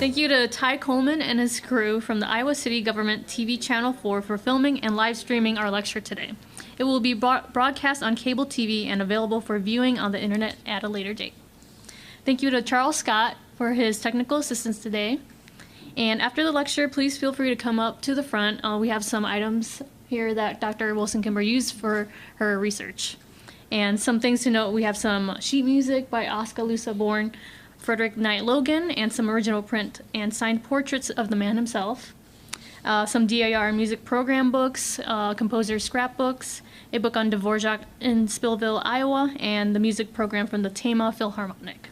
Thank you to Ty Coleman and his crew from the Iowa City Government TV Channel 4 for filming and live streaming our lecture today. It will be broadcast on cable TV and available for viewing on the internet at a later date. Thank you to Charles Scott for his technical assistance today. And after the lecture, please feel free to come up to the front. We have some items here that Dr. Wilson-Kimber used for her research. And some things to note, we have some sheet music by Oscar Lusa-Born, Frederick Knight Logan, and some original print and signed portraits of the man himself. Some DIR music program books, composer scrapbooks, a book on Dvorak in Spillville, Iowa, and the music program from the Tama Philharmonic.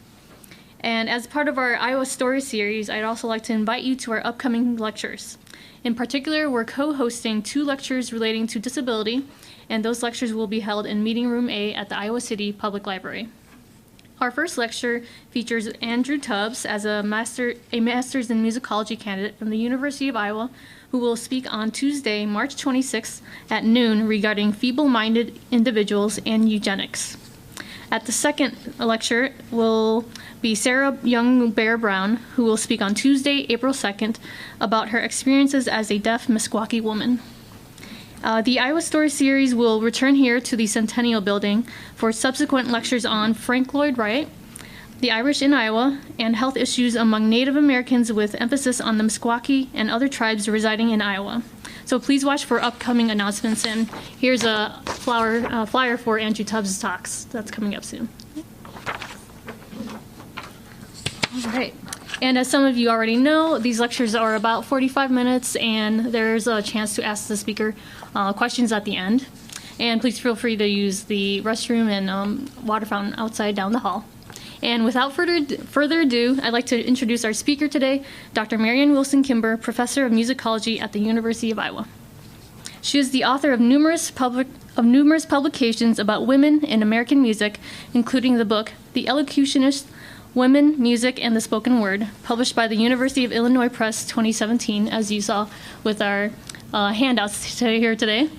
And as part of our Iowa Story series, I'd also like to invite you to our upcoming lectures. In particular, we're co-hosting 2 lectures relating to disability, and those lectures will be held in Meeting Room A at the Iowa City Public Library. Our first lecture features Andrew Tubbs as a master's in musicology candidate from the University of Iowa, who will speak on Tuesday, March 26th at noon regarding feeble-minded individuals and eugenics. At the second lecture will be Sarah Young Bear Brown, who will speak on Tuesday, April 2nd, about her experiences as a deaf Meskwaki woman. The Iowa Story series will return here to the Centennial Building for subsequent lectures on Frank Lloyd Wright, the Irish in Iowa, and health issues among Native Americans with emphasis on the Meskwaki and other tribes residing in Iowa. So please watch for upcoming announcements, and here's a flyer for Andrew Tubbs' talks. That's coming up soon. All right. And as some of you already know, these lectures are about 45 minutes, and there's a chance to ask the speaker questions at the end. And please feel free to use the restroom and water fountain outside down the hall. And without further ado, I'd like to introduce our speaker today, Dr. Marian Wilson-Kimber, Professor of Musicology at the University of Iowa. She is the author of numerous publications about women in American music, including the book The Elocutionist, Women, Music, and the Spoken Word, published by the University of Illinois Press 2017, as you saw with our handouts here today.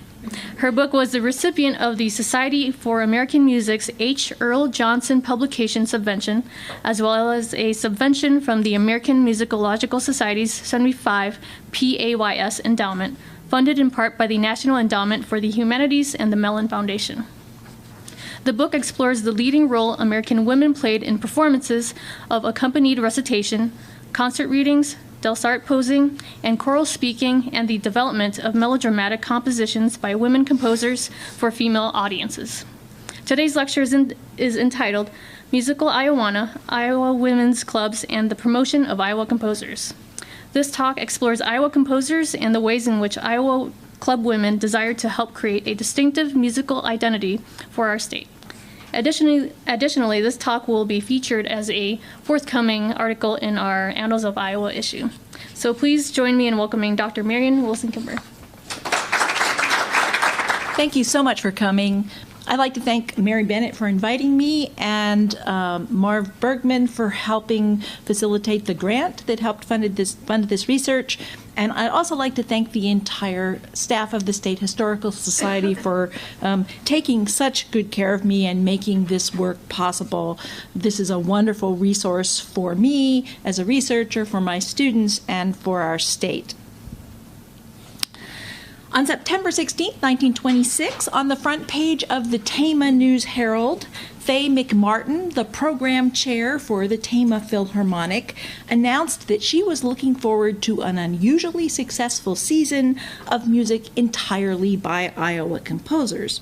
Her book was the recipient of the Society for American Music's H. Earl Johnson Publication Subvention, as well as a subvention from the American Musicological Society's 75 PAYS Endowment, funded in part by the National Endowment for the Humanities and the Mellon Foundation. The book explores the leading role American women played in performances of accompanied recitation, concert readings, Delsart posing, and choral speaking, and the development of melodramatic compositions by women composers for female audiences. Today's lecture is entitled Musical Iowana, Iowa Women's Clubs and the Promotion of Iowa Composers. This talk explores Iowa composers and the ways in which Iowa club women desire to help create a distinctive musical identity for our state. Additionally, this talk will be featured as a forthcoming article in our Annals of Iowa issue. So please join me in welcoming Dr. Marian Wilson-Kimber. Thank you so much for coming. I'd like to thank Mary Bennett for inviting me, and Marv Bergman for helping facilitate the grant that helped funded this research. And I'd also like to thank the entire staff of the State Historical Society for taking such good care of me and making this work possible. This is a wonderful resource for me as a researcher, for my students, and for our state. On September 16, 1926, on the front page of the Tama News-Herald, Faye McMartin, the program chair for the Tama Philharmonic, announced that she was looking forward to an unusually successful season of music entirely by Iowa composers.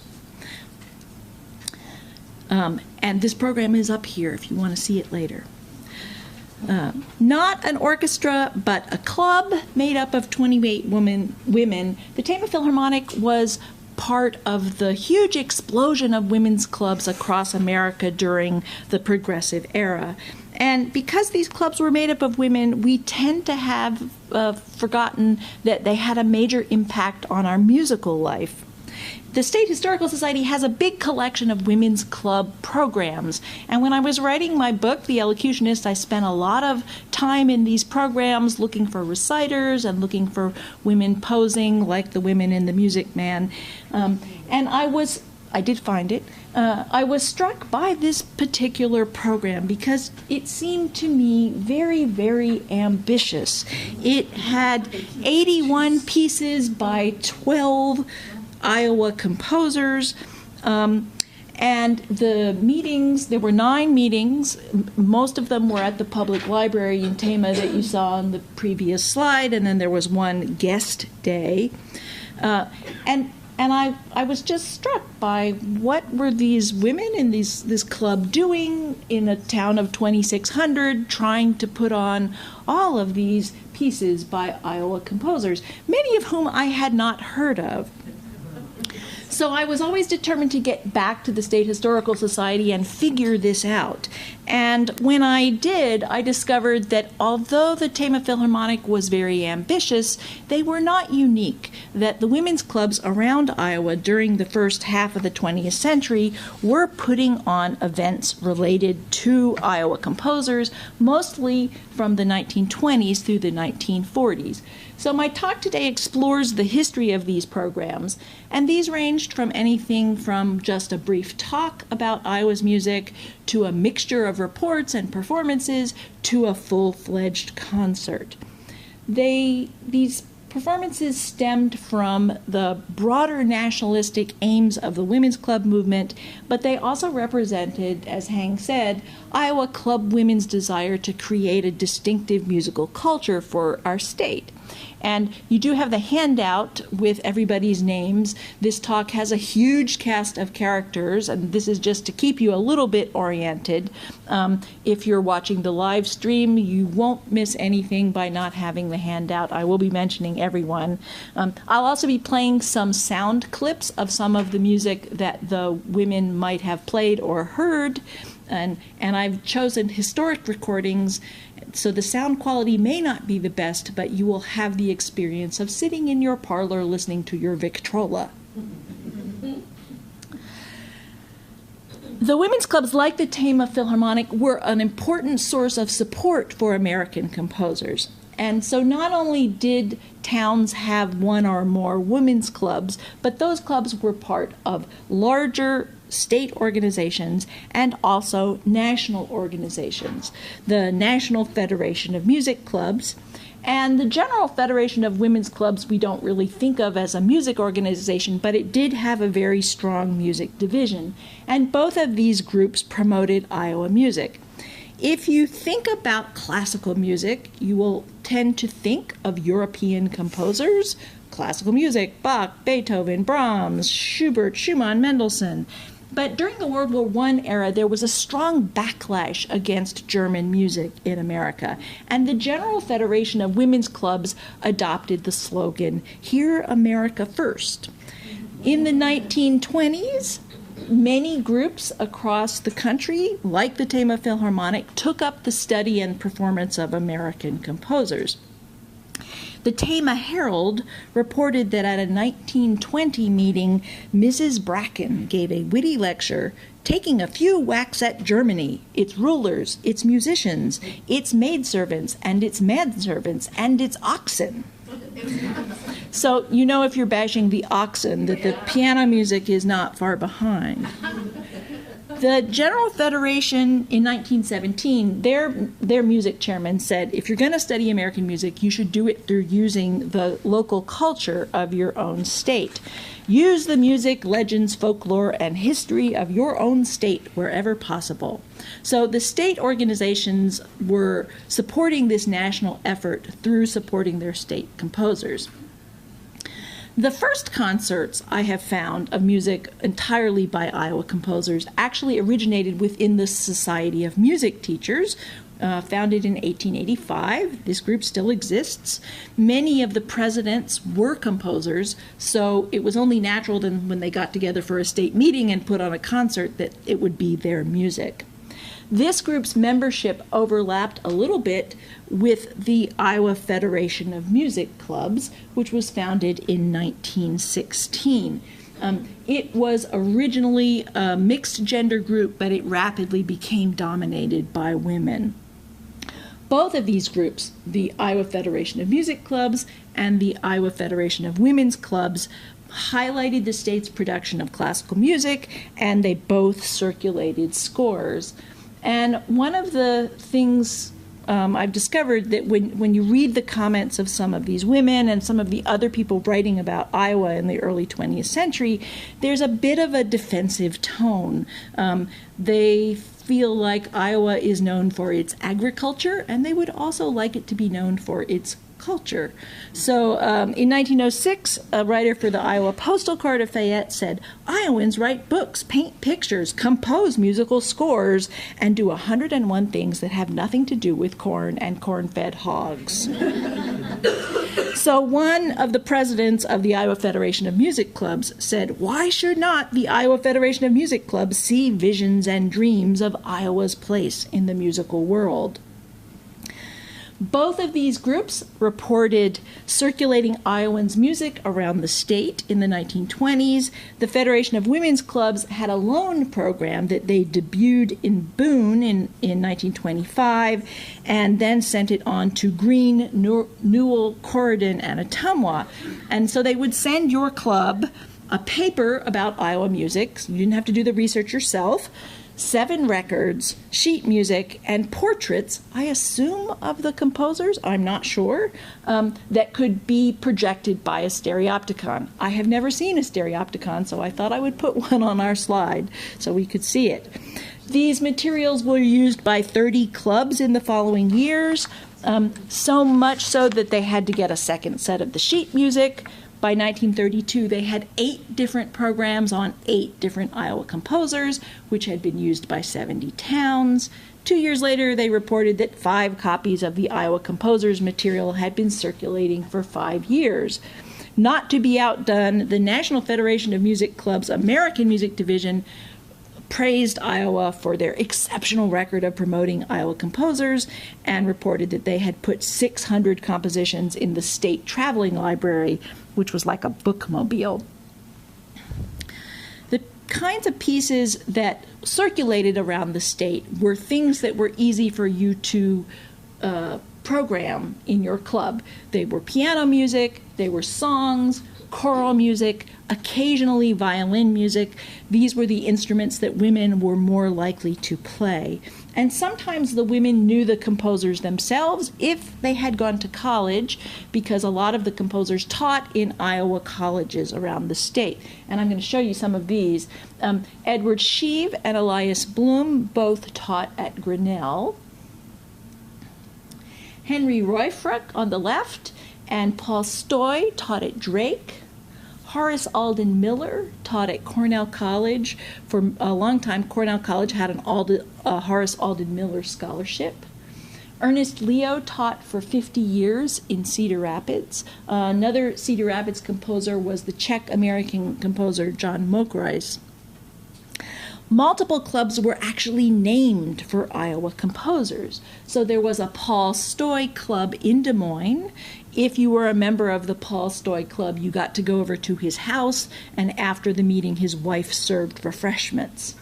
And this program is up here if you want to see it later. Not an orchestra, but a club made up of 28 women. The Tama Philharmonic was part of the huge explosion of women's clubs across America during the Progressive Era. And because these clubs were made up of women, we tend to have forgotten that they had a major impact on our musical life. The State Historical Society has a big collection of women's club programs, and when I was writing my book, The Elocutionist, I spent a lot of time in these programs looking for reciters and looking for women posing like the women in The Music Man, and I did find it, I was struck by this particular program because it seemed to me very, very ambitious. It had 81 pieces by 12 Iowa composers. And the meetings, there were 9 meetings. Most of them were at the public library in Tama that you saw on the previous slide, and then there was one guest day. And I was just struck by what were these women in this club doing in a town of 2,600, trying to put on all of these pieces by Iowa composers, many of whom I had not heard of. So I was always determined to get back to the State Historical Society and figure this out. And when I did, I discovered that although the Tama Philharmonic was very ambitious, they were not unique, that the women's clubs around Iowa during the first half of the 20th century were putting on events related to Iowa composers, mostly from the 1920s through the 1940s. So my talk today explores the history of these programs, and these ranged from anything from just a brief talk about Iowa's music to a mixture of reports and performances to a full-fledged concert. These performances stemmed from the broader nationalistic aims of the women's club movement, but they also represented, as Hang said, Iowa club women's desire to create a distinctive musical culture for our state. And you do have the handout with everybody's names. This talk has a huge cast of characters, and this is just to keep you a little bit oriented. If you're watching the live stream, you won't miss anything by not having the handout. I will be mentioning everyone. I'll also be playing some sound clips of some of the music that the women might have played or heard. And I've chosen historic recordings, so the sound quality may not be the best, but you will have the experience of sitting in your parlor listening to your Victrola. The women's clubs, like the Tama Philharmonic, were an important source of support for American composers. And so not only did towns have one or more women's clubs, but those clubs were part of larger state organizations and also national organizations. The National Federation of Music Clubs and the General Federation of Women's Clubs we don't really think of as a music organization, but it did have a very strong music division. And both of these groups promoted Iowa music. If you think about classical music, you will tend to think of European composers, classical music, Bach, Beethoven, Brahms, Schubert, Schumann, Mendelssohn. But during the World War I era, there was a strong backlash against German music in America. And the General Federation of Women's Clubs adopted the slogan, "Hear America First." In the 1920s, many groups across the country, like the Tama Philharmonic, took up the study and performance of American composers. The Tama Herald reported that at a 1920 meeting, Mrs. Bracken gave a witty lecture, taking a few whacks at Germany, its rulers, its musicians, its maidservants, and its manservants, and its oxen. So you know, if you're bashing the oxen, that the piano music is not far behind. The General Federation in 1917, their music chairman said, if you're going to study American music, you should do it through using the local culture of your own state. Use the music, legends, folklore, and history of your own state wherever possible. So the state organizations were supporting this national effort through supporting their state composers. The first concerts I have found of music entirely by Iowa composers actually originated within the Society of Music Teachers, founded in 1885. This group still exists. Many of the presidents were composers, so it was only natural that when they got together for a state meeting and put on a concert that it would be their music. This group's membership overlapped a little bit with the Iowa Federation of Music Clubs, which was founded in 1916. It was originally a mixed gender group, but it rapidly became dominated by women. Both of these groups, the Iowa Federation of Music Clubs and the Iowa Federation of Women's Clubs, highlighted the state's production of classical music, and they both circulated scores. And one of the things I've discovered that when you read the comments of some of these women and some of the other people writing about Iowa in the early 20th century, there's a bit of a defensive tone. They feel like Iowa is known for its agriculture, and they would also like it to be known for its culture. So in 1906, a writer for the Iowa Postal Card of Fayette said, "Iowans write books, paint pictures, compose musical scores, and do 101 things that have nothing to do with corn and corn-fed hogs." So one of the presidents of the Iowa Federation of Music Clubs said, "Why should not the Iowa Federation of Music Clubs see visions and dreams of Iowa's place in the musical world?" Both of these groups reported circulating Iowans' music around the state in the 1920s. The Federation of Women's Clubs had a loan program that they debuted in Boone in 1925 and then sent it on to Greene, Newell, Corydon, and Ottumwa. And so they would send your club a paper about Iowa music, so you didn't have to do the research yourself, 7 records, sheet music, and portraits, I assume of the composers, I'm not sure, that could be projected by a stereopticon. I have never seen a stereopticon, so I thought I would put one on our slide so we could see it. These materials were used by 30 clubs in the following years, so much so that they had to get a second set of the sheet music. By 1932, they had 8 different programs on 8 different Iowa composers, which had been used by 70 towns. 2 years later, they reported that 5 copies of the Iowa composers' material had been circulating for 5 years. Not to be outdone, the National Federation of Music Clubs American Music Division praised Iowa for their exceptional record of promoting Iowa composers and reported that they had put 600 compositions in the state traveling library, which was like a bookmobile. The kinds of pieces that circulated around the state were things that were easy for you to program in your club. They were piano music, they were songs, choral music, occasionally violin music. These were the instruments that women were more likely to play. And sometimes the women knew the composers themselves if they had gone to college, because a lot of the composers taught in Iowa colleges around the state. And I'm going to show you some of these. Edward Sheave and Elias Bloom both taught at Grinnell. Henry Roifruck on the left and Paul Stoy taught at Drake. Horace Alden Miller taught at Cornell College. For a long time, Cornell College had an Horace Alden Miller scholarship. Ernest Leo taught for 50 years in Cedar Rapids. Another Cedar Rapids composer was the Czech-American composer John Mokrais. Multiple clubs were actually named for Iowa composers. So there was a Paul Stoy Club in Des Moines. If you were a member of the Paul Stoy Club, you got to go over to his house, and after the meeting, his wife served refreshments.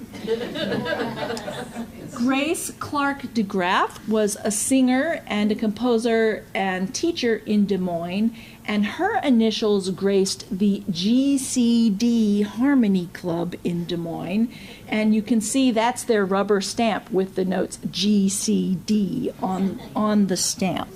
Grace Clark DeGraff was a singer and a composer and teacher in Des Moines, and her initials graced the GCD Harmony Club in Des Moines, and you can see that's their rubber stamp with the notes GCD on the stamp.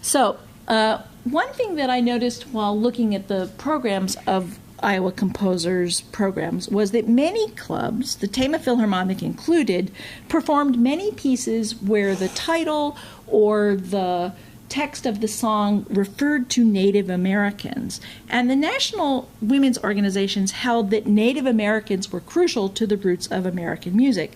So one thing that I noticed while looking at the programs of Iowa composers' programs was that many clubs, the Tama Philharmonic included, performed many pieces where the title or the text of the song referred to Native Americans. And the national women's organizations held that Native Americans were crucial to the roots of American music.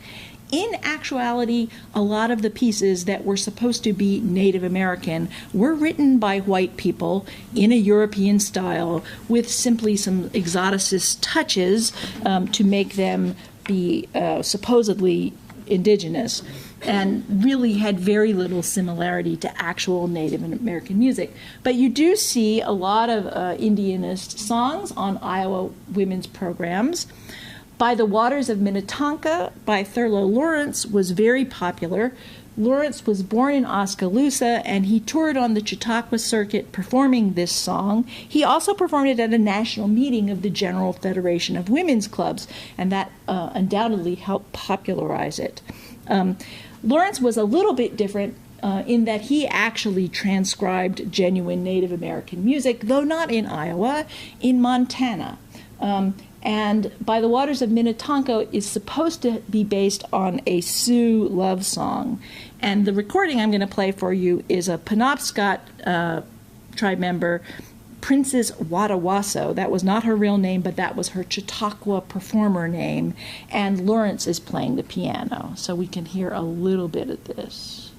In actuality, a lot of the pieces that were supposed to be Native American were written by white people in a European style with simply some exoticist touches to make them be supposedly indigenous, and really had very little similarity to actual Native American music. But you do see a lot of Indianist songs on Iowa women's programs. By the Waters of Minnetonka by Thurlow Lawrence was very popular. Lawrence was born in Oskaloosa, and he toured on the Chautauqua circuit performing this song. He also performed it at a national meeting of the General Federation of Women's Clubs, and that undoubtedly helped popularize it. Lawrence was a little bit different in that he actually transcribed genuine Native American music, though not in Iowa, in Montana. And By the Waters of Minnetonka is supposed to be based on a Sioux love song. And the recording I'm going to play for you is a Penobscot tribe member, Princess Wadawaso. That was not her real name, but that was her Chautauqua performer name. And Lawrence is playing the piano, so we can hear a little bit of this.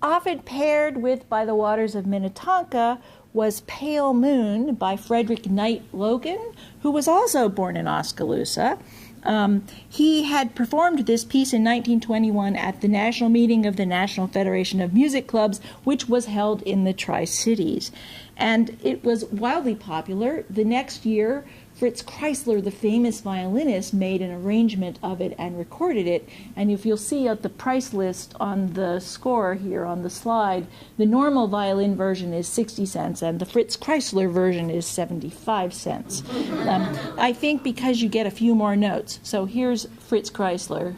Often paired with By the Waters of Minnetonka was Pale Moon by Frederick Knight Logan, who was also born in Oskaloosa. He had performed this piece in 1921 at the national meeting of the National Federation of Music Clubs, which was held in the Tri-Cities. And it was wildly popular. The next year, Fritz Kreisler, the famous violinist, made an arrangement of it and recorded it. And if you'll see at the price list on the score here on the slide, the normal violin version is 60 cents and the Fritz Kreisler version is 75 cents. I think because you get a few more notes. So here's Fritz Kreisler.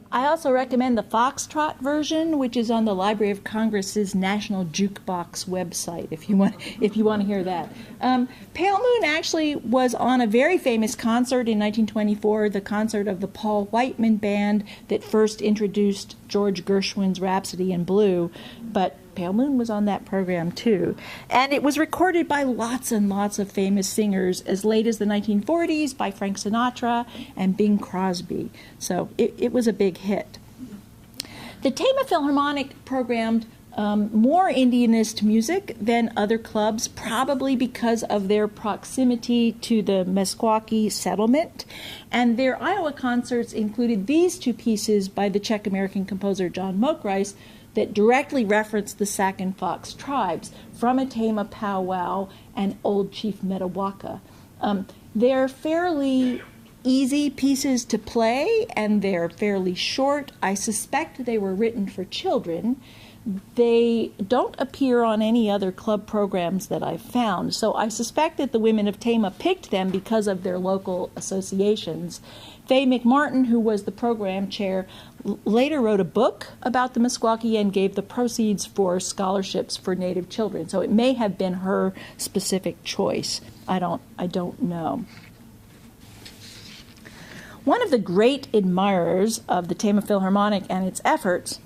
I also recommend the Foxtrot version, which is on the Library of Congress's National Jukebox website, if you want to hear that. Pale Moon actually was on a very famous concert in 1924, the concert of the Paul Whiteman Band that first introduced George Gershwin's Rhapsody in Blue, but Pale Moon was on that program too. And it was recorded by lots and lots of famous singers as late as the 1940s by Frank Sinatra and Bing Crosby. So it was a big hit. The Tama Philharmonic programmed more Indianist music than other clubs, probably because of their proximity to the Meskwaki settlement. And their Iowa concerts included these two pieces by the Czech-American composer John Mokrice that directly reference the Sac and Fox tribes from a Tama powwow and Old Chief Metawaka. They're fairly easy pieces to play, and they're fairly short. I suspect they were written for children. They don't appear on any other club programs that I've found, so I suspect that the women of Tama picked them because of their local associations. Faye McMartin, who was the program chair, later wrote a book about the Meskwaki and gave the proceeds for scholarships for Native children. So it may have been her specific choice. I don't know. One of the great admirers of the Tama Philharmonic and its efforts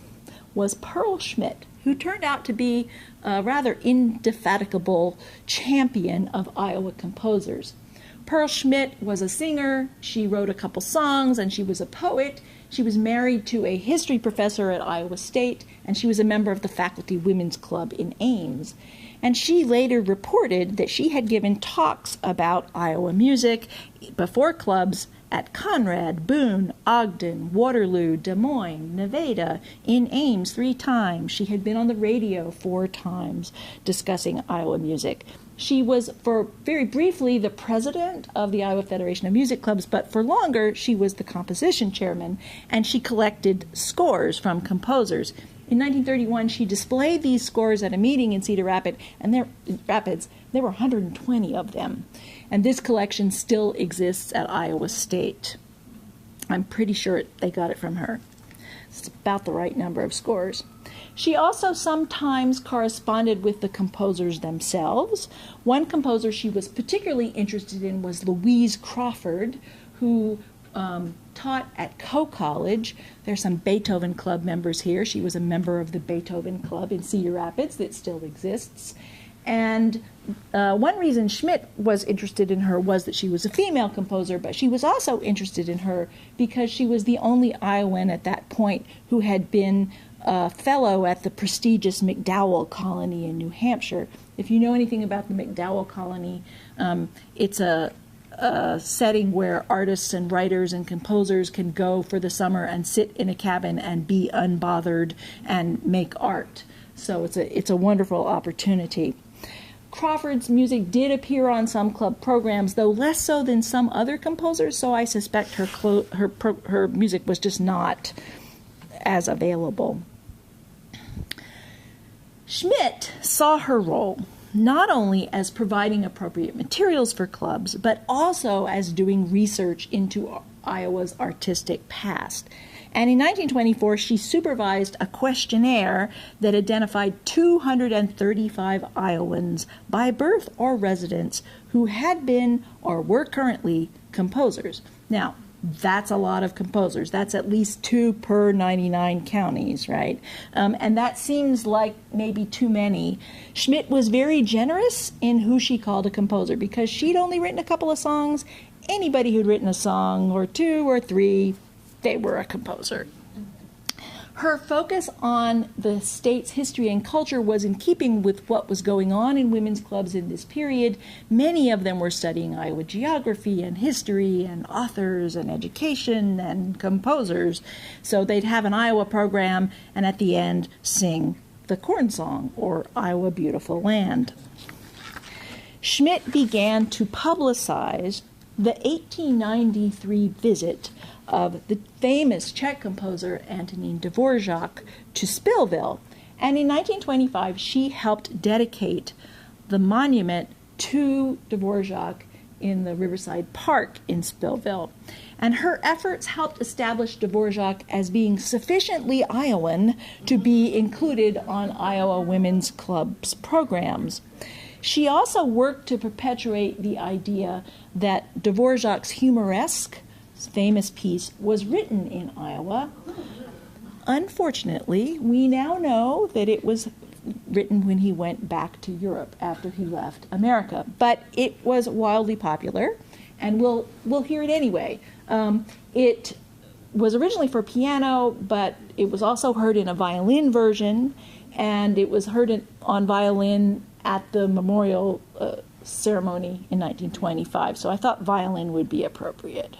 was Pearl Schmidt, who turned out to be a rather indefatigable champion of Iowa composers. Pearl Schmidt was a singer, she wrote a couple songs, and she was a poet. She was married to a history professor at Iowa State, and she was a member of the Faculty Women's Club in Ames. And she later reported that she had given talks about Iowa music before clubs at Conrad, Boone, Ogden, Waterloo, Des Moines, Nevada, in Ames 3 times. She had been on the radio 4 times discussing Iowa music. She was, for very briefly, the president of the Iowa Federation of Music Clubs, but for longer, she was the composition chairman, and she collected scores from composers. In 1931, she displayed these scores at a meeting in Cedar Rapids, and there were 120 of them. And this collection still exists at Iowa State. I'm pretty sure they got it from her. It's about the right number of scores. She also sometimes corresponded with the composers themselves. One composer she was particularly interested in was Louise Crawford, who taught at Coe College. There's some Beethoven Club members here. She was a member of the Beethoven Club in Cedar Rapids that still exists. And one reason Schmidt was interested in her was that she was a female composer, but she was also interested in her because she was the only Iowan at that point who had been a fellow at the prestigious MacDowell Colony in New Hampshire. If you know anything about the MacDowell Colony, it's a setting where artists and writers and composers can go for the summer and sit in a cabin and be unbothered and make art. So it's a wonderful opportunity. Crawford's music did appear on some club programs, though less so than some other composers, so I suspect her music was just not as available. Schmidt saw her role not only as providing appropriate materials for clubs, but also as doing research into Iowa's artistic past. And in 1924, she supervised a questionnaire that identified 235 Iowans by birth or residence who had been or were currently composers. Now, that's a lot of composers. That's at least 2 per 99 counties, right? And that seems like maybe too many. Schmidt was very generous in who she called a composer because she'd only written a couple of songs. Anybody who'd written a song or 2 or 3, they were a composer. Her focus on the state's history and culture was in keeping with what was going on in women's clubs in this period. Many of them were studying Iowa geography and history and authors and education and composers. So they'd have an Iowa program and at the end sing the Corn Song or Iowa Beautiful Land. Schmidt began to publicize the 1893 visit of the famous Czech composer Antonín Dvořák to Spillville. And in 1925, she helped dedicate the monument to Dvořák in the Riverside Park in Spillville. And her efforts helped establish Dvořák as being sufficiently Iowan to be included on Iowa Women's Club's programs. She also worked to perpetuate the idea that Dvořák's humoresque, famous piece was written in Iowa. Unfortunately, we now know that it was written when he went back to Europe after he left America. But it was wildly popular, and we'll hear it anyway. It was originally for piano, but it was also heard in a violin version, and it was heard on violin at the memorial ceremony in 1925. So I thought violin would be appropriate.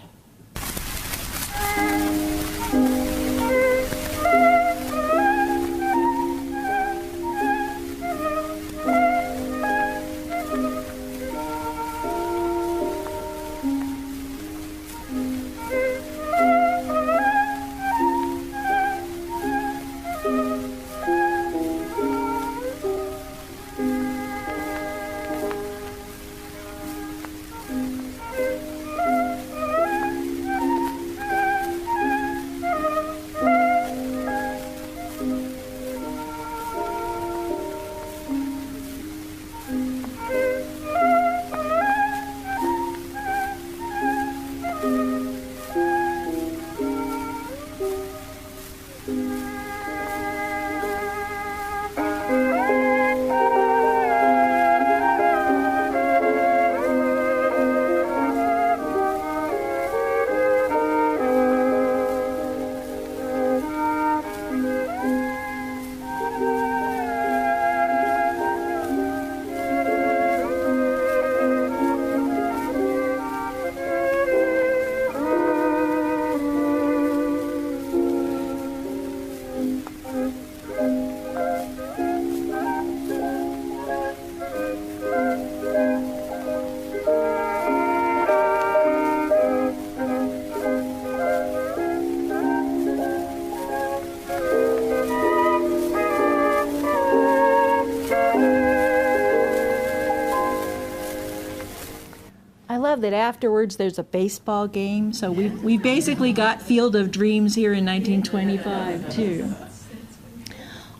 love that afterwards there's a baseball game. So we've basically got Field of Dreams here in 1925 too.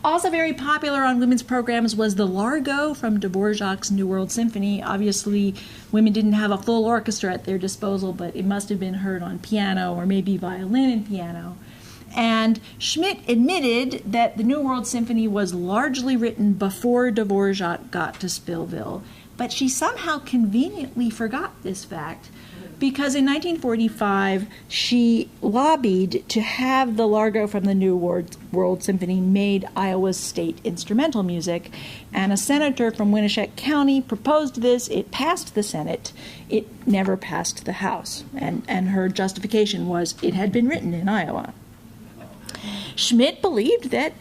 Also very popular on women's programs was the Largo from Dvorak's New World Symphony. Obviously, women didn't have a full orchestra at their disposal, but it must have been heard on piano or maybe violin and piano. And Schmidt admitted that the New World Symphony was largely written before Dvorak got to Spillville, but she somehow conveniently forgot this fact, because in 1945 she lobbied to have the Largo from the New World Symphony made Iowa's state instrumental music, and a senator from Winneshiek County proposed this. It passed the Senate. It never passed the House, and her justification was it had been written in Iowa. Schmidt believed that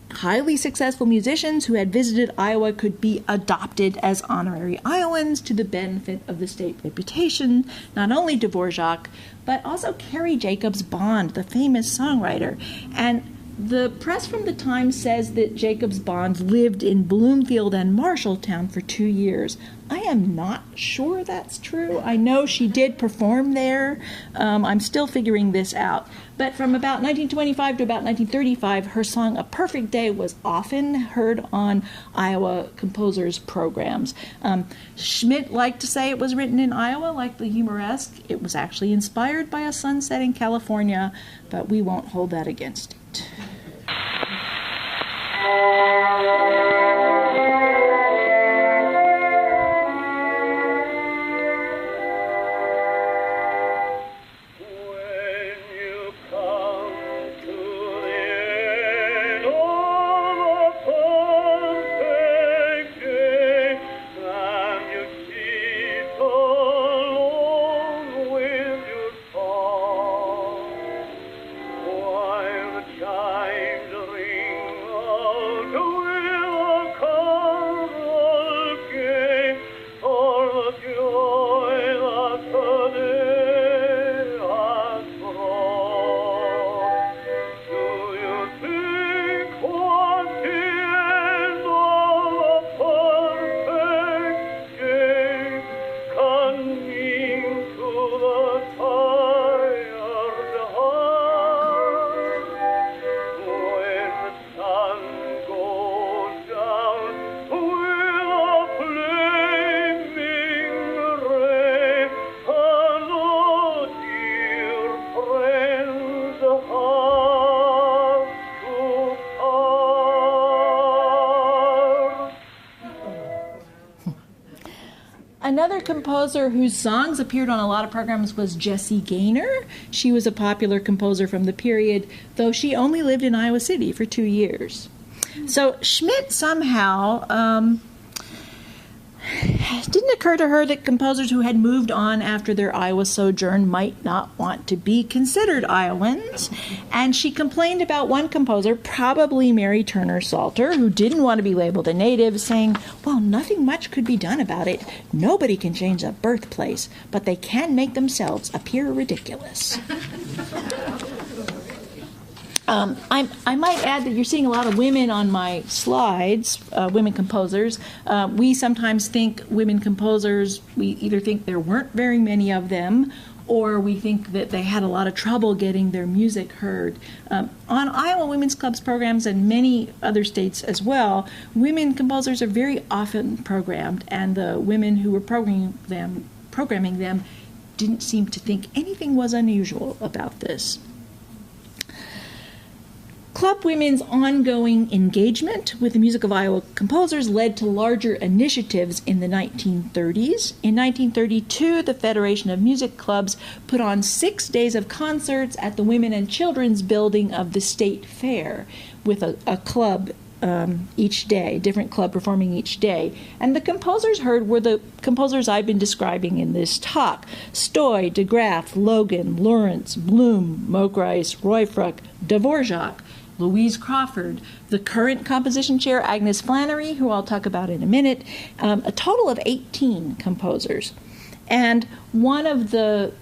highly successful musicians who had visited Iowa could be adopted as honorary Iowans to the benefit of the state reputation, not only Dvorak, but also Carrie Jacobs Bond, the famous songwriter. And the press from the time says that Jacobs Bond lived in Bloomfield and Marshalltown for 2 years. I am not sure that's true. I know she did perform there. I'm still figuring this out. But from about 1925 to about 1935, her song A Perfect Day was often heard on Iowa composers' programs. Schmidt liked to say it was written in Iowa, like the humoresque. It was actually inspired by a sunset in California, but we won't hold that against it. Another composer whose songs appeared on a lot of programs was Jessie Gaynor. She was a popular composer from the period, though she only lived in Iowa City for 2 years. So Schmidt somehow it didn't occur to her that composers who had moved on after their Iowa sojourn might not want to be considered Iowans, and she complained about one composer, probably Mary Turner Salter, who didn't want to be labeled a native, saying, well, nothing much could be done about it. Nobody can change a birthplace, but they can make themselves appear ridiculous. I might add that you're seeing a lot of women on my slides, women composers. We sometimes think women composers, we either think there weren't very many of them, or we think that they had a lot of trouble getting their music heard. On Iowa Women's Club's programs and many other states as well, women composers are very often programmed, and the women who were programming them didn't seem to think anything was unusual about this. Club women's ongoing engagement with the music of Iowa composers led to larger initiatives in the 1930s. In 1932, the Federation of Music Clubs put on 6 days of concerts at the Women and Children's Building of the State Fair, with a club each day, different club performing each day. And the composers heard were the composers I've been describing in this talk: Stoy, DeGraff, Logan, Lawrence, Bloom, Mokreis, Roifruck, Dvorak, Louise Crawford, the current composition chair, Agnes Flannery, who I'll talk about in a minute, a total of 18 composers. And one of the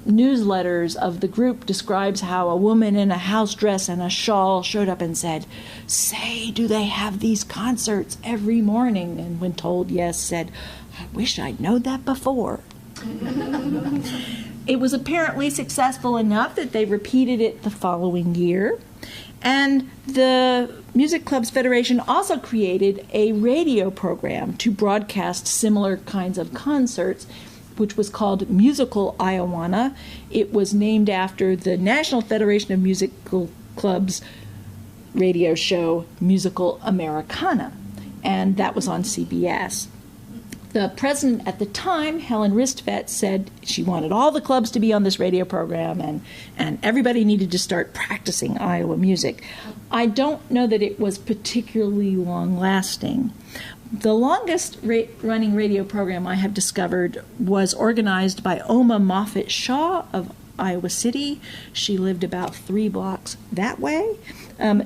newsletters of the group describes how a woman in a house dress and a shawl showed up and said, "Say, do they have these concerts every morning?" And when told yes, said, "I wish I'd known that before." It was apparently successful enough that they repeated it the following year. And the Music Clubs Federation also created a radio program to broadcast similar kinds of concerts, which was called Musical Iowana. It was named after the National Federation of Musical Clubs radio show Musical Americana, and that was on CBS. The president at the time, Helen Ristvedt, said she wanted all the clubs to be on this radio program, and everybody needed to start practicing Iowa music. I don't know that it was particularly long-lasting. The longest running radio program I have discovered was organized by Oma Moffett Shaw of Iowa City. She lived about 3 blocks that way.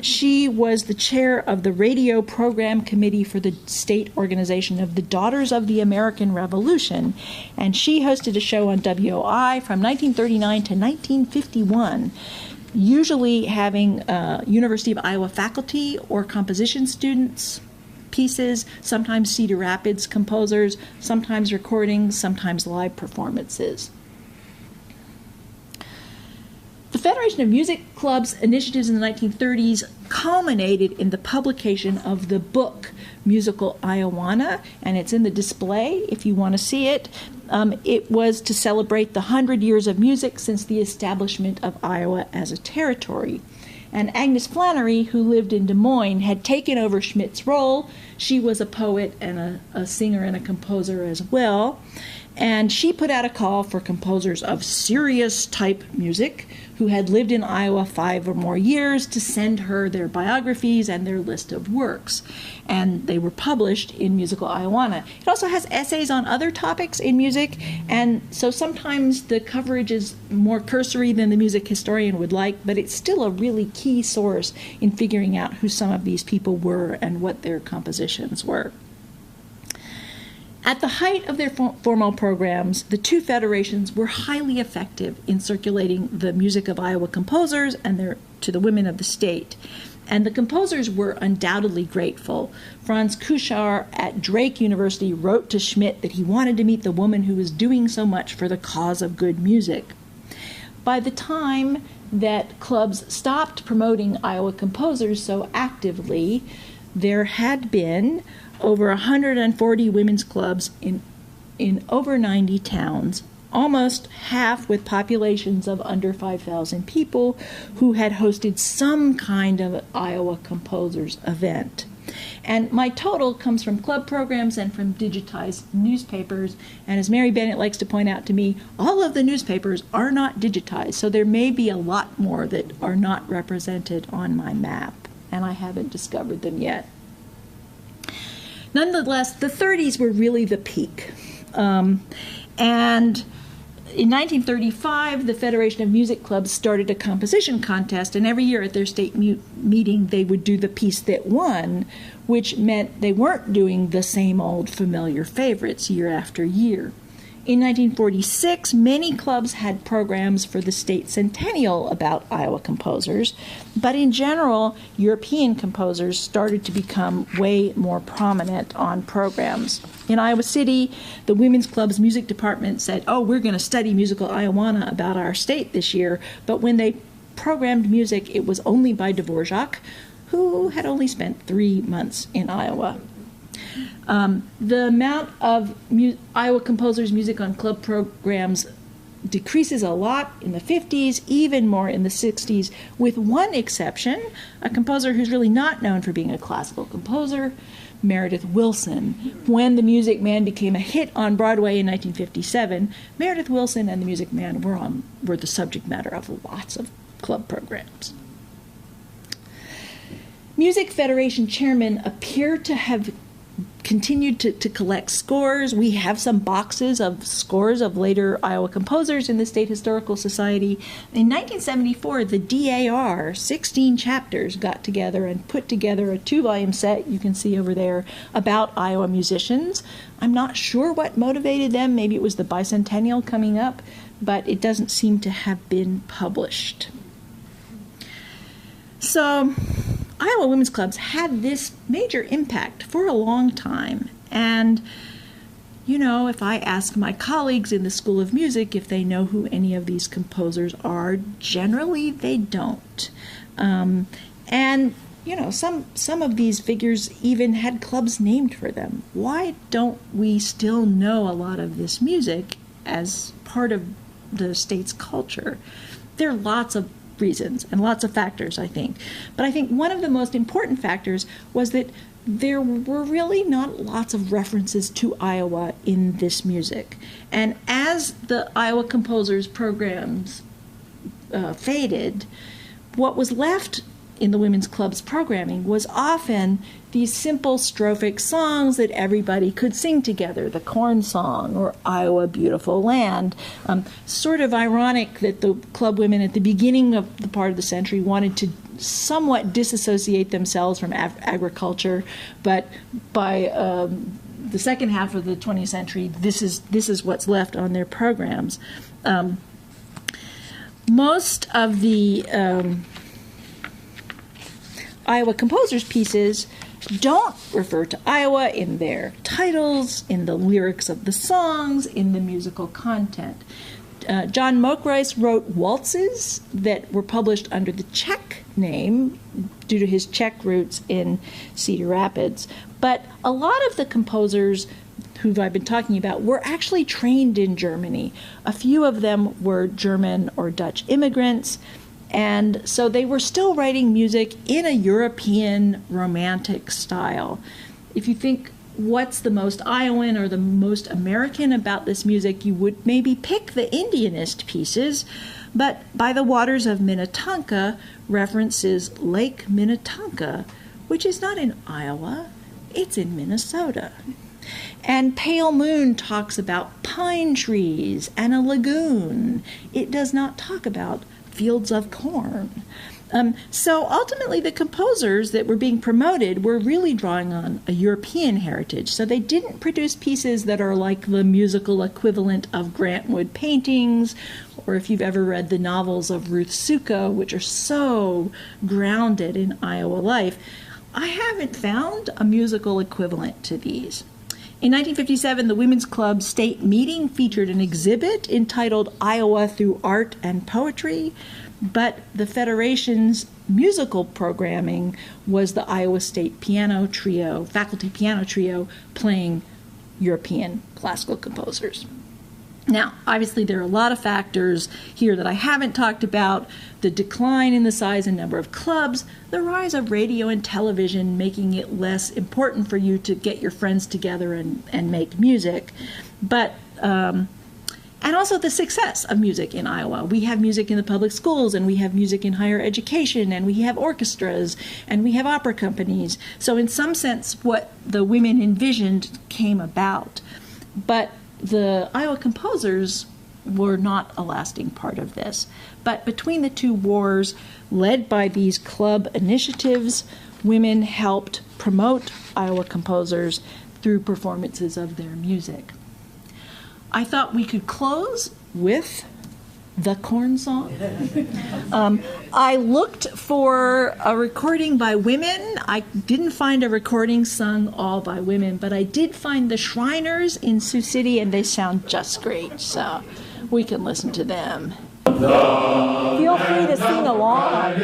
She was the chair of the radio program committee for the state organization of the Daughters of the American Revolution, and she hosted a show on WOI from 1939 to 1951, usually having University of Iowa faculty or composition students pieces, sometimes Cedar Rapids composers, sometimes recordings, sometimes live performances. The Federation of Music Clubs initiatives in the 1930s culminated in the publication of the book Musical Iowana, and it's in the display if you want to see it. It was to celebrate the 100 years of music since the establishment of Iowa as a territory. And Agnes Flannery, who lived in Des Moines, had taken over Schmidt's role. She was a poet and a singer and a composer as well. And she put out a call for composers of serious type music who had lived in Iowa 5 or more years to send her their biographies and their list of works. And they were published in Musical Iowana. It also has essays on other topics in music, and so sometimes the coverage is more cursory than the music historian would like, but it's still a really key source in figuring out who some of these people were and what their compositions were. At the height of their formal programs, the two federations were highly effective in circulating the music of Iowa composers and to the women of the state. And the composers were undoubtedly grateful. Franz Kuchar at Drake University wrote to Schmidt that he wanted to meet the woman who was doing so much for the cause of good music. By the time that clubs stopped promoting Iowa composers so actively, there had been over 140 women's clubs in over 90 towns, almost half with populations of under 5,000 people, who had hosted some kind of Iowa composers event. And my total comes from club programs and from digitized newspapers. And as Mary Bennett likes to point out to me, all of the newspapers are not digitized, so there may be a lot more that are not represented on my map, and I haven't discovered them yet. Nonetheless, the 30s were really the peak. And in 1935, the Federation of Music Clubs started a composition contest, and every year at their state meeting, they would do the piece that won, which meant they weren't doing the same old familiar favorites year after year. In 1946, many clubs had programs for the state centennial about Iowa composers, but in general, European composers started to become way more prominent on programs. In Iowa City, the Women's Club's music department said, oh, we're going to study Musical Iowana about our state this year, but when they programmed music, it was only by Dvorak, who had only spent 3 months in Iowa. The amount of Iowa composers' music on club programs decreases a lot in the 50s, even more in the 60s, with one exception, a composer who's really not known for being a classical composer, Meredith Willson. When The Music Man became a hit on Broadway in 1957, Meredith Willson and The Music Man were the subject matter of lots of club programs. Music Federation chairmen appear to have continued to collect scores. We have some boxes of scores of later Iowa composers in the State Historical Society. In 1974, the DAR, 16 chapters, got together and put together a 2-volume set, you can see over there, about Iowa musicians. I'm not sure what motivated them. Maybe it was the bicentennial coming up, but it doesn't seem to have been published. So Iowa women's clubs had this major impact for a long time, and you know, if I ask my colleagues in the School of Music if they know who any of these composers are, generally they don't. And, you know, some of these figures even had clubs named for them. Why don't we still know a lot of this music as part of the state's culture? There are lots of reasons and lots of factors, I think. But I think one of the most important factors was that there were really not lots of references to Iowa in this music. And as the Iowa Composers programs faded, what was left in the women's club's programming was often these simple strophic songs that everybody could sing together, the Corn Song or Iowa Beautiful Land. Sort of ironic that the club women at the beginning of the part of the century wanted to somewhat disassociate themselves from agriculture, but by the second half of the 20th century, this is what's left on their programs. Most of the Iowa composers' pieces don't refer to Iowa in their titles, in the lyrics of the songs, in the musical content. John Mokrois wrote waltzes that were published under the Czech name due to his Czech roots in Cedar Rapids. But a lot of the composers who I've been talking about were actually trained in Germany. A few of them were German or Dutch immigrants, and so they were still writing music in a European romantic style. If you think what's the most Iowan or the most American about this music, you would maybe pick the Indianist pieces, but By the Waters of Minnetonka references Lake Minnetonka, which is not in Iowa, it's in Minnesota. And Pale Moon talks about pine trees and a lagoon. It does not talk about fields of corn. So ultimately, the composers that were being promoted were really drawing on a European heritage. So they didn't produce pieces that are like the musical equivalent of Grant Wood paintings, or if you've ever read the novels of Ruth Suko, which are so grounded in Iowa life. I haven't found a musical equivalent to these. In 1957, the Women's Club State Meeting featured an exhibit entitled Iowa Through Art and Poetry, but the Federation's musical programming was the Iowa State Piano Trio, faculty piano trio, playing European classical composers. Now, obviously, there are a lot of factors here that I haven't talked about. The decline in the size and number of clubs, the rise of radio and television making it less important for you to get your friends together and make music, but and also the success of music in Iowa. We have music in the public schools, and we have music in higher education, and we have orchestras, and we have opera companies. So in some sense, what the women envisioned came about. But the Iowa composers were not a lasting part of this. But between the two wars, led by these club initiatives, women helped promote Iowa composers through performances of their music. I thought we could close with the Corn Song. I looked for a recording by women. I didn't find a recording sung all by women, but I did find the Shriners in Sioux City, and they sound just great, so we can listen to them. Feel free to sing along.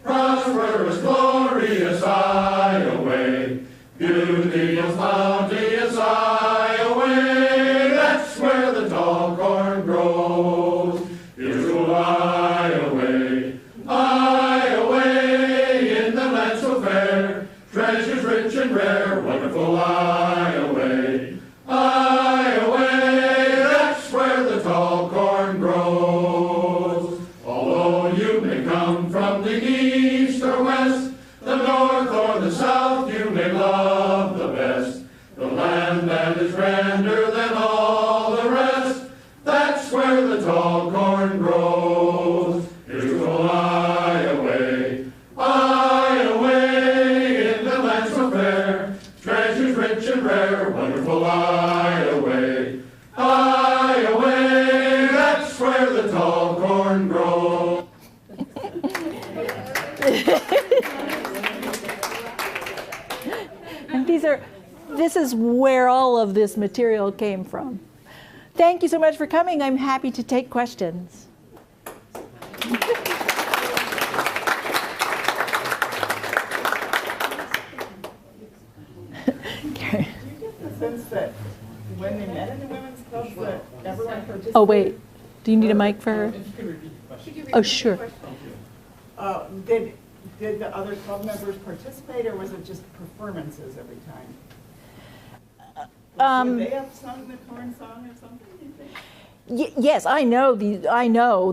Prosperous, glorious Iowa, beauteous, bounteous Iowa, that's where the tall corn grows. Beautiful Iowa, Iowa, in the land so fair, treasures rich and rare, wonderful Iowa, Iowa, that's where the tall corn grows. Although you may come from the east or west, the north or the south, you may love the best. The land that is grander than all the rest, that's where the tall corn grows. Beautiful Iowa, Iowa, in the land so fair, treasures rich and rare, wonderful Iowa, Iowa, that's where the tall corn grows. And these are this is where all of this material came from. Thank you so much for coming. I'm happy to take questions. Okay. Do you get the sense that when they met in the women's clubs that everyone participated? Oh, wait. Do you need a mic for her? Oh, sure. Did the other club members participate, or was it just performances every time? Would they have sung the corn song or something, do you think? Yes, I know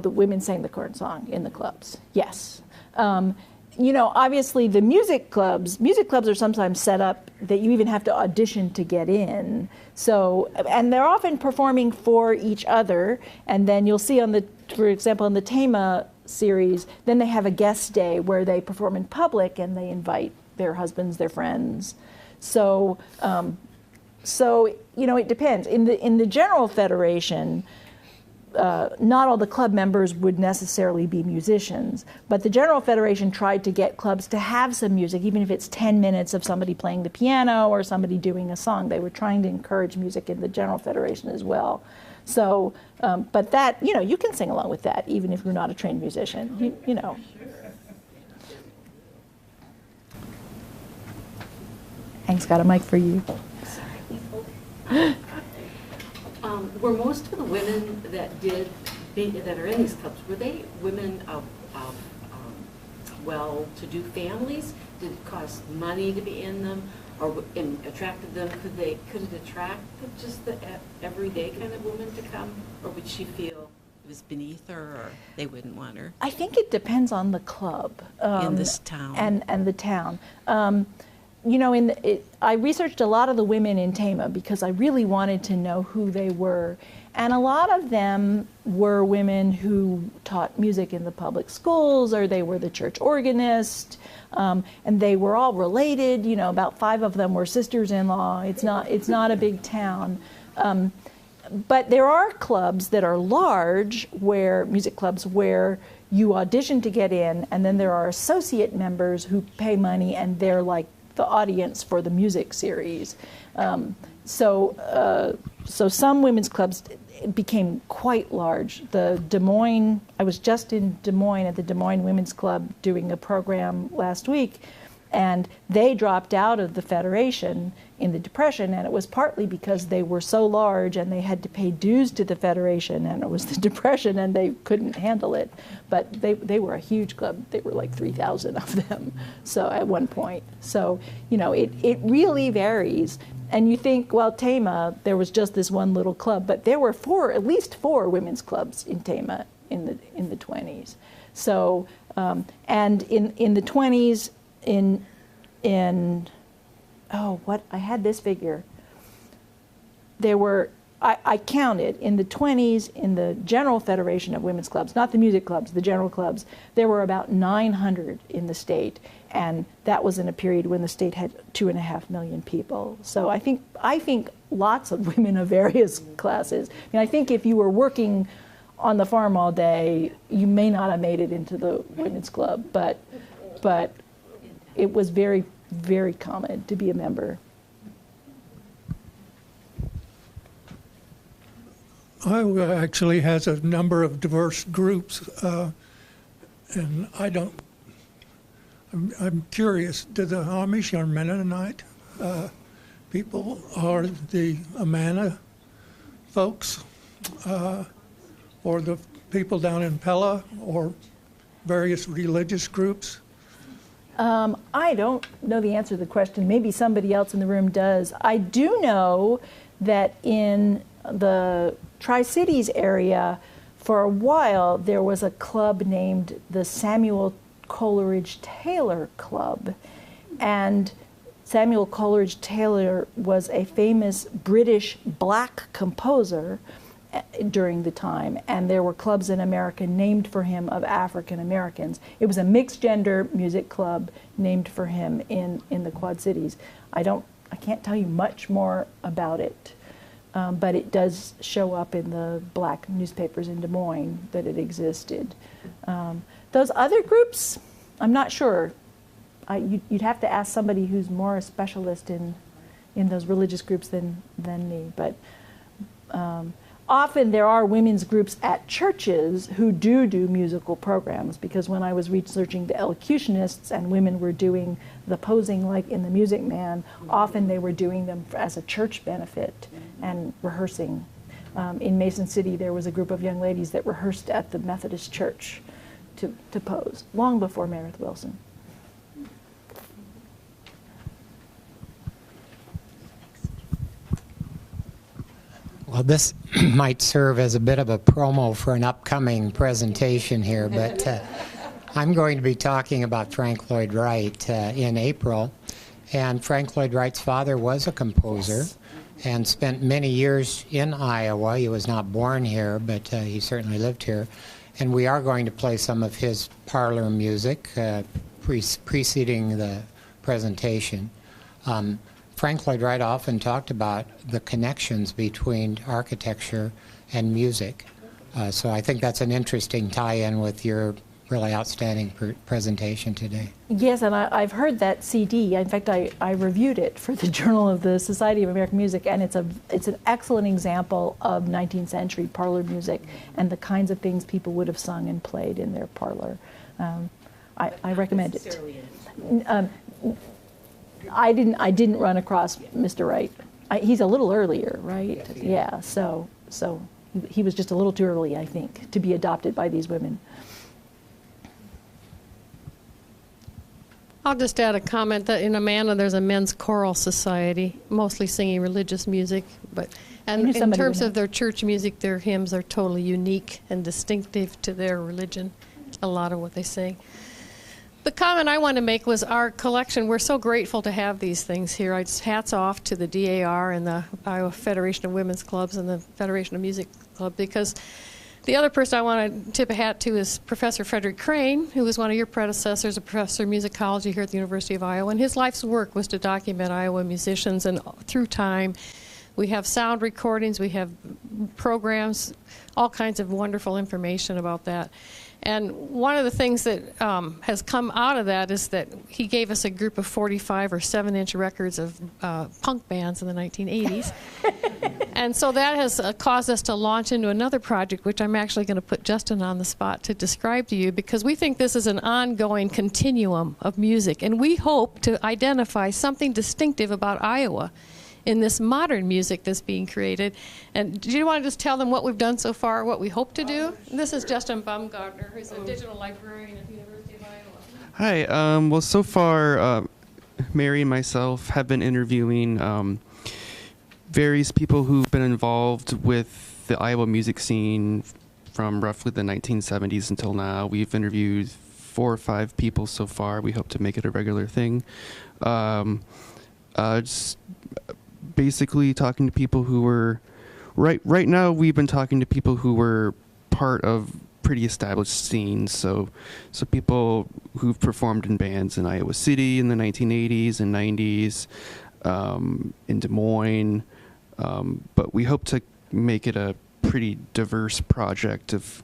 the women sang the corn song in the clubs. Yes. You know, obviously the music clubs are sometimes set up that you even have to audition to get in. So, and they're often performing for each other. And then you'll see for example, in the Tama series, then they have a guest day where they perform in public and they invite their husbands, their friends. So, you know, it depends. In the General Federation, not all the club members would necessarily be musicians, but the General Federation tried to get clubs to have some music, even if it's 10 minutes of somebody playing the piano or somebody doing a song. They were trying to encourage music in the General Federation as well. So, but that, you know, you can sing along with that, even if you're not a trained musician, you know. Hank's got a mic for you. Were most of the women that are in these clubs, were they women of well-to-do families? Did it cost money to be in them, or attracted them? Could it attract just the everyday kind of woman to come, or would she feel it was beneath her, or they wouldn't want her? I think it depends on the club In this town. and the town. You know, I researched a lot of the women in Tama because I really wanted to know who they were. And a lot of them were women who taught music in the public schools, or they were the church organist, and they were all related. You know, about 5 of them were sisters-in-law. It's not a big town. But there are clubs that are large, music clubs where you audition to get in, and then there are associate members who pay money, and they're like the audience for the music series. So some women's clubs became quite large. I was just in Des Moines at the Des Moines Women's Club doing a program last week, and they dropped out of the Federation in the Depression, and it was partly because they were so large and they had to pay dues to the Federation, and it was the Depression and they couldn't handle it. But they were a huge club. They were like 3,000 of them so at one point. So, you know, it really varies. And you think, well, Tama, there was just this one little club, but there were at least four women's clubs in Tama in the 20s. So, and in the 20s, I had this figure. There were, I counted, in the 20s, in the General Federation of Women's Clubs, not the music clubs, the general clubs, there were about 900 in the state. And that was in a period when the state had 2.5 million people. So I think lots of women of various classes. I mean, I think if you were working on the farm all day, you may not have made it into the women's club, but it was very, very common to be a member. Iowa actually has a number of diverse groups, and I'm curious, do the Amish are Mennonite people, or the Amana folks, or the people down in Pella, or various religious groups? I don't know the answer to the question. Maybe somebody else in the room does. I do know that in the Tri-Cities area, for a while, there was a club named the Samuel Coleridge Taylor Club. And Samuel Coleridge Taylor was a famous British black composer during the time, and there were clubs in America named for him of African Americans. It was a mixed gender music club named for him in the Quad Cities. I can't tell you much more about it, but it does show up in the black newspapers in Des Moines that it existed. Those other groups, I'm not sure. You'd have to ask somebody who's more a specialist in in those religious groups than me. But often there are women's groups at churches who do musical programs, because when I was researching the elocutionists and women were doing the posing like in The Music Man, often they were doing them as a church benefit and rehearsing. In Mason City, there was a group of young ladies that rehearsed at the Methodist Church to pose, long before Meredith Willson. Well, this might serve as a bit of a promo for an upcoming presentation here, but I'm going to be talking about Frank Lloyd Wright in April. And Frank Lloyd Wright's father was a composer and spent many years in Iowa. He was not born here, but he certainly lived here. And we are going to play some of his parlor music preceding the presentation. Frank Lloyd Wright often talked about the connections between architecture and music. So I think that's an interesting tie-in with your really outstanding presentation today. Yes, and I've heard that CD. In fact, I reviewed it for the Journal of the Society of American Music, and it's an excellent example of 19th century parlor music and the kinds of things people would have sung and played in their parlor. I recommend it. I didn't run across Mr. Wright. He's a little earlier, right? Yeah. So he was just a little too early, I think, to be adopted by these women. I'll just add a comment that in Amana there's a men's choral society, mostly singing religious music, and in terms of their church music, their hymns are totally unique and distinctive to their religion, a lot of what they sing. The comment I wanted to make was our collection. We're so grateful to have these things here. Hats off to the DAR and the Iowa Federation of Women's Clubs and the Federation of Music Club, because the other person I want to tip a hat to is Professor Frederick Crane, who was one of your predecessors, a professor of musicology here at the University of Iowa. And his life's work was to document Iowa musicians, and through time, we have sound recordings, we have programs, all kinds of wonderful information about that. And one of the things that has come out of that is that he gave us a group of 45 or 7-inch records of punk bands in the 1980s. And so that has caused us to launch into another project, which I'm actually going to put Justin on the spot to describe to you, because we think this is an ongoing continuum of music. And we hope to identify something distinctive about Iowa in this modern music that's being created. And do you want to just tell them what we've done so far, what we hope to do? This is Justin Baumgartner, who's a digital librarian at the University of Iowa. Hi. Well, so far, Mary and myself have been interviewing various people who've been involved with the Iowa music scene from roughly the 1970s until now. We've interviewed 4 or 5 people so far. We hope to make it a regular thing. Just basically talking to people who were right now we've been talking to people who were part of pretty established scenes, so people who've performed in bands in Iowa City in the 1980s and 90s, in Des Moines, but we hope to make it a pretty diverse project of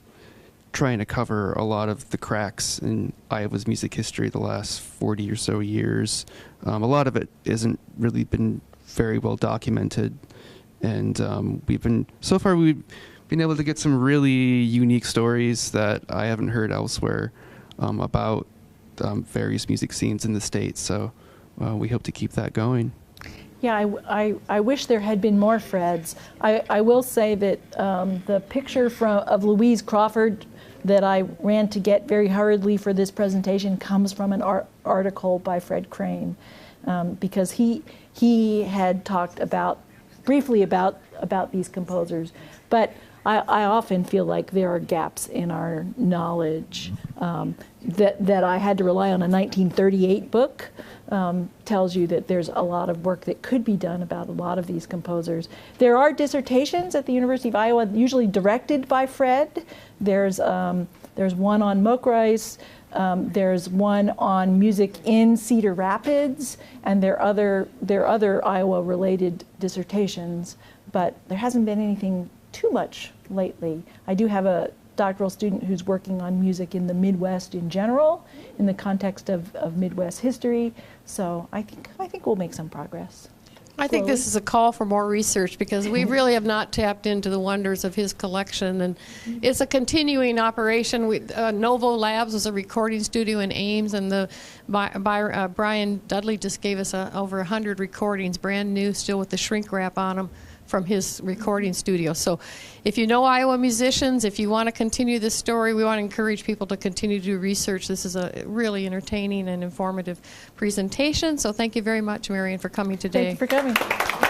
trying to cover a lot of the cracks in Iowa's music history the last 40 or so years. A lot of it isn't really been very well documented, and we've been able to get some really unique stories that I haven't heard elsewhere about various music scenes in the state. So we hope to keep that going. Yeah, I wish there had been more Freds. I will say that the picture of Louise Crawford that I ran to get very hurriedly for this presentation comes from an article by Fred Crane, because he had talked briefly about these composers. But I often feel like there are gaps in our knowledge, that I had to rely on a 1938 book. Tells you that there's a lot of work that could be done about a lot of these composers. There are dissertations at the University of Iowa, usually directed by Fred. There's one on Mokrice, there's one on music in Cedar Rapids, and there are other Iowa-related dissertations, but there hasn't been anything too much lately. I do have a doctoral student who's working on music in the Midwest in general, in the context of Midwest history. So I think we'll make some progress. I think this is a call for more research because we really have not tapped into the wonders of his collection, and it's a continuing operation. Novo Labs was a recording studio in Ames, and Brian Dudley just gave us over 100 recordings, brand new, still with the shrink wrap on them, from his recording studio. So if you know Iowa musicians, if you want to continue this story, we want to encourage people to continue to do research. This is a really entertaining and informative presentation. So thank you very much, Marion, for coming today. Thank you for coming.